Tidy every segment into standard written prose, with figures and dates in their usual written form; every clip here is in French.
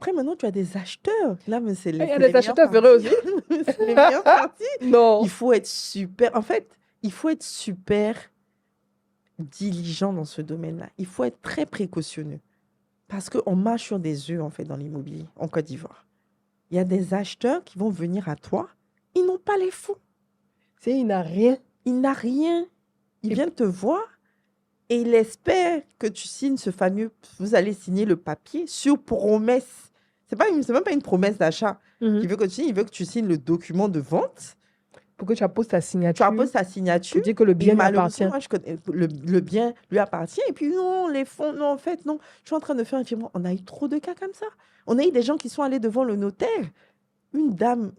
après, maintenant, tu as des acheteurs. Là, mais c'est Il y a c'est des les meilleures acheteurs vrais aussi. parties. C'est les meilleures parties. Non. Il faut être super. En fait, il faut être super diligent dans ce domaine-là. Il faut être très précautionneux. Parce qu'on marche sur des œufs, en fait, dans l'immobilier, en Côte d'Ivoire. Il y a des acheteurs qui vont venir à toi. Ils n'ont pas les fonds. Il n'a rien. Il n'a rien. Il Et- vient te voir et il espère que tu signes ce fameux. Vous allez signer le papier sur promesse. C'est même pas une promesse d'achat. Mhm. Il veut que tu signes, il veut que tu signes le document de vente. Pour que tu apposes ta Tu signature. apposes ta signature. Pour dire que le bien Et lui appartient. malheureusement, moi, je connais, le bien lui appartient. Et puis, non, les fonds, non, en fait, non. Je suis en train de faire un film. On a eu trop de cas comme ça. On a eu des gens qui sont allés devant le notaire. Une dame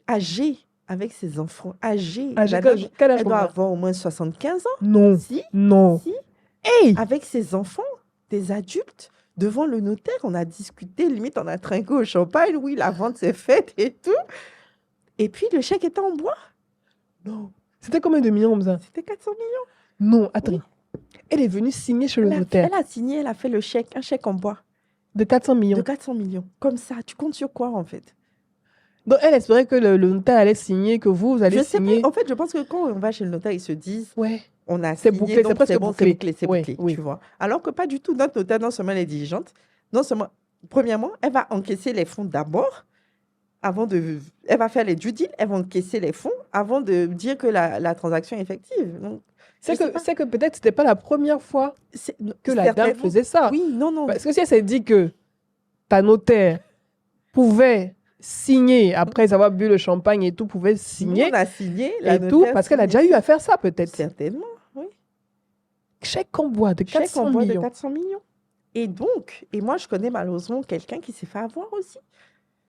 âgée, avec ses enfants, âgée. Âgée, La dame, quel âge elle doit combien? avoir au moins 75 ans. Non. Si, Non. si. Hey! Avec ses enfants, des adultes, devant le notaire, on a discuté, limite, on a trinqué au champagne. Oui, la vente s'est faite et tout. Et puis, le chèque était en bois. Non. C'était combien de millions comme ça? C'était 400 millions. Non, attends. Elle est venue signer chez le notaire Elle a signé, elle a fait le chèque, un chèque en bois de 400 de millions. 400 millions. Comme ça, tu comptes sur quoi, en fait? Donc, elle espérait que le notaire allait signer, que vous allez Je sais signer. pas. En fait, je pense que quand on va chez le notaire, ils se disent, Ouais. on a C'est signé, bouclé, donc c'est presque c'est bon, c'est bouclé. bouclé, c'est Ouais, bouclé, oui. tu vois. Alors que pas du tout. Notre notaire, non seulement elle est diligente, non seulement, premièrement, elle va encaisser les fonds d'abord, elle va faire les due deals, elle va encaisser les fonds avant de dire que la transaction est effective. Donc, C'est que peut-être c'était pas la première fois que la dame certainement. faisait ça. Oui, non. Parce que si elle s'est dit que ta notaire pouvait signer après avoir bu le champagne et tout, pouvait Nous, signer on a signé, la et tout, notaire parce qu'elle a signe. déjà eu à faire ça peut-être. Certainement, oui. Chèque en bois de Chèque 400 en bois de millions. 400 millions. Et donc, moi, je connais malheureusement quelqu'un qui s'est fait avoir aussi.